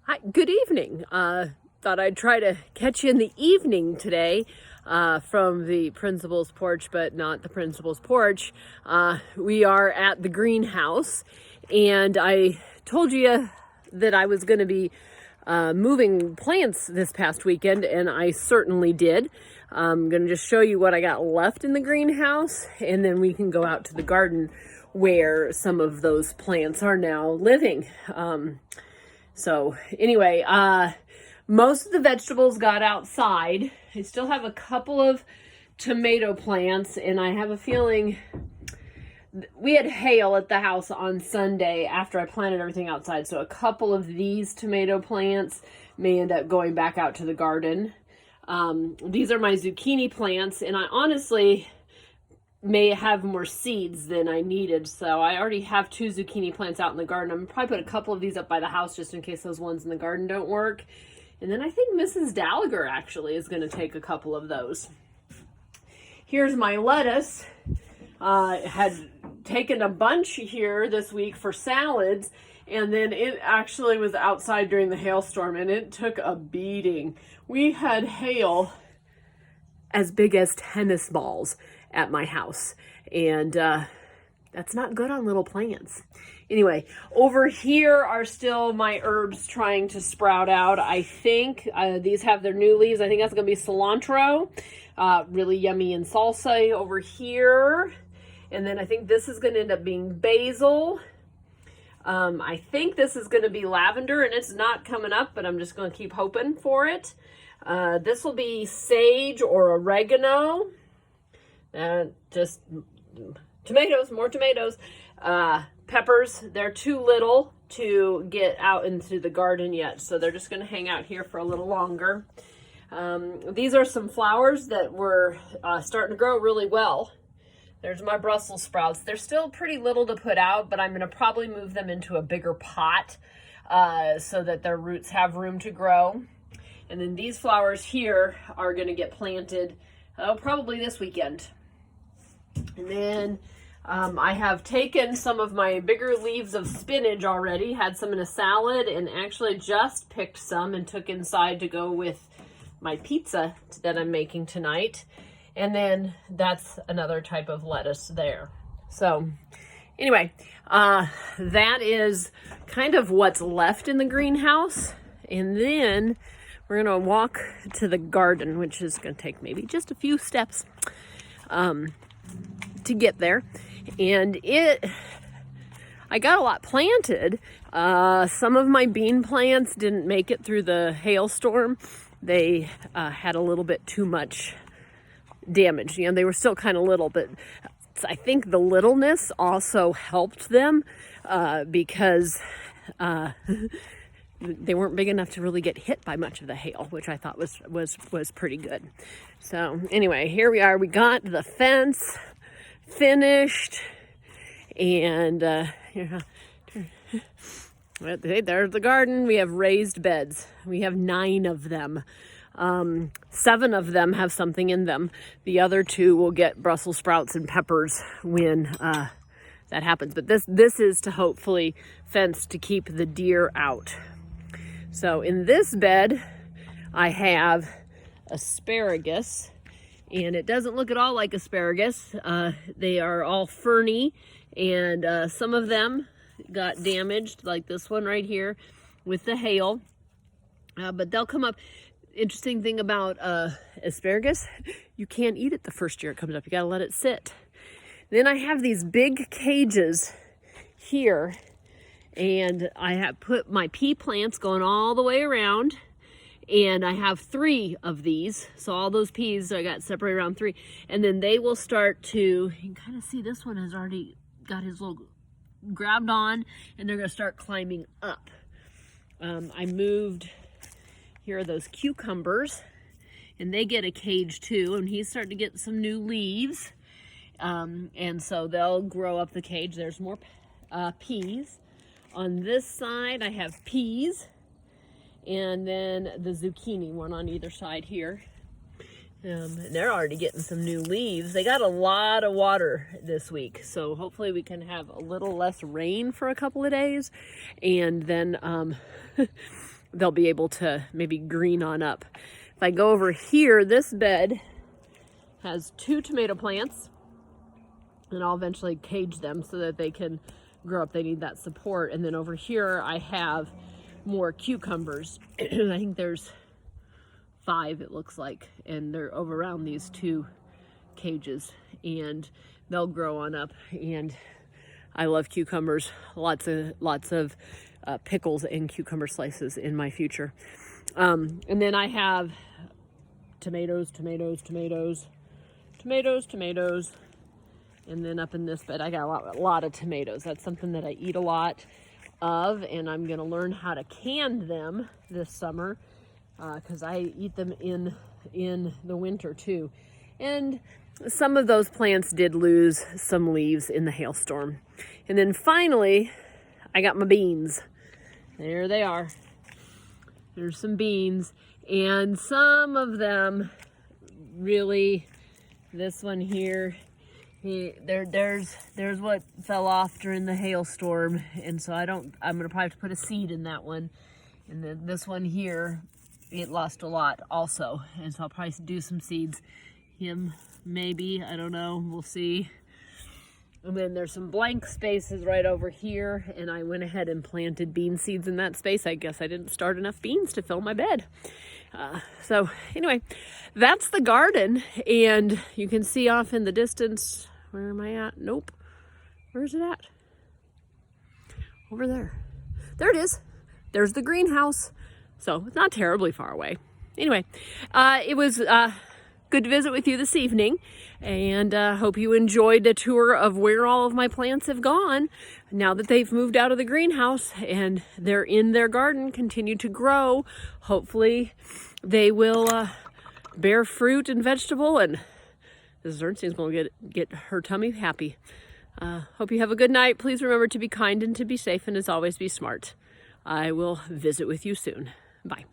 Hi, good evening. Thought I'd try to catch you in the evening today from the principal's porch, but not the principal's porch. We are at the greenhouse, and I told you that I was going to be moving plants this past weekend, and I certainly did. I'm going to just show you what I got left in the greenhouse, and then we can go out to the garden where some of those plants are now living. So anyway, most of the vegetables got outside. I still have a couple of tomato plants, and I have a feeling we had hail at the house on Sunday after I planted everything outside. So a couple of these tomato plants may end up going back out to the garden. These are my zucchini plants, and I honestly may have more seeds than I needed. So I already have 2 zucchini plants out in the garden. I'm gonna probably put a couple of these up by the house just in case those ones in the garden don't work. And then I think Mrs. Gallagher actually is gonna take a couple of those. Here's my lettuce. Had taken a bunch here this week for salads, and then it actually was outside during the hailstorm, and it took a beating. We had hail as big as tennis balls at my house, and that's not good on little plants. Anyway, over here are still my herbs trying to sprout out. I think these have their new leaves. I think that's gonna be cilantro, really yummy in salsa over here. And then I think this is gonna end up being basil. I think this is gonna be lavender, and it's not coming up, but I'm just gonna keep hoping for it. This will be sage or oregano. Just tomatoes, more tomatoes. Peppers, they're too little to get out into the garden yet, so they're just gonna hang out here for a little longer. These are some flowers that were starting to grow really well. There's my Brussels sprouts. They're still pretty little to put out, but I'm gonna probably move them into a bigger pot so that their roots have room to grow. And then these flowers here are gonna get planted probably this weekend. And then I have taken some of my bigger leaves of spinach already, had some in a salad, and actually just picked some and took inside to go with my pizza that I'm making tonight. And then that's another type of lettuce there. So anyway, that is kind of what's left in the greenhouse. And then we're gonna walk to the garden, which is gonna take maybe just a few steps to get there. And I got a lot planted. Some of my bean plants didn't make it through the hailstorm. They had a little bit too much damage. You know, they were still kind of little, but I think the littleness also helped them because they weren't big enough to really get hit by much of the hail, which I thought was pretty good. So anyway, here we are. We got the fence finished, and there's the garden. We have raised beds. We have 9 of them. 7 of them have something in them. The other 2 will get Brussels sprouts and peppers when that happens. But this is to hopefully fence to keep the deer out. So in this bed, I have asparagus, and it doesn't look at all like asparagus. They are all ferny, and some of them got damaged, like this one right here with the hail. But they'll come up. Interesting thing about asparagus, you can't eat it the first year it comes up. You gotta let it sit. Then I have these big cages here, and I have put my pea plants going all the way around, and I have 3 of these. So all those peas I got separated around 3, and then they will start to, you can kind of see this one has already got his little grabbed on, and they're gonna start climbing up. I moved, here are those cucumbers, and they get a cage too, and he's starting to get some new leaves. And so they'll grow up the cage. There's more peas. On this side, I have peas, and then the zucchini, one on either side here. And they're already getting some new leaves. They got a lot of water this week, so hopefully we can have a little less rain for a couple of days, and then they'll be able to maybe green on up. If I go over here, this bed has 2 tomato plants, and I'll eventually cage them so that they can grow up. They need that support. And then over here I have more cucumbers. I think there's 5, it looks like, and they're over around these 2 cages, and they'll grow on up. And I love cucumbers. Lots of pickles and cucumber slices in my future. And then I have tomatoes. And then up in this bed, I got a lot of tomatoes. That's something that I eat a lot of, and I'm gonna learn how to can them this summer, because I eat them in the winter too. And some of those plants did lose some leaves in the hailstorm. And then finally, I got my beans. There they are. There's some beans, and some of them really, this one here, there's what fell off during the hailstorm, and so I'm gonna probably have to put a seed in that one. And then this one here, it lost a lot also, and so I'll probably do some seeds. Him, maybe, I don't know, we'll see. And then there's some blank spaces right over here, and I went ahead and planted bean seeds in that space. I guess I didn't start enough beans to fill my bed. So anyway, that's the garden, and you can see off in the distance, where am I at? Nope. Where's it at? Over there. There it is. There's the greenhouse. So it's not terribly far away. Anyway, it was good to visit with you this evening, and hope you enjoyed a tour of where all of my plants have gone now that they've moved out of the greenhouse and they're in their garden, continue to grow. Hopefully they will bear fruit and vegetable, and this Ernestine's going to get her tummy happy. Hope you have a good night. Please remember to be kind and to be safe, and as always, be smart. I will visit with you soon. Bye.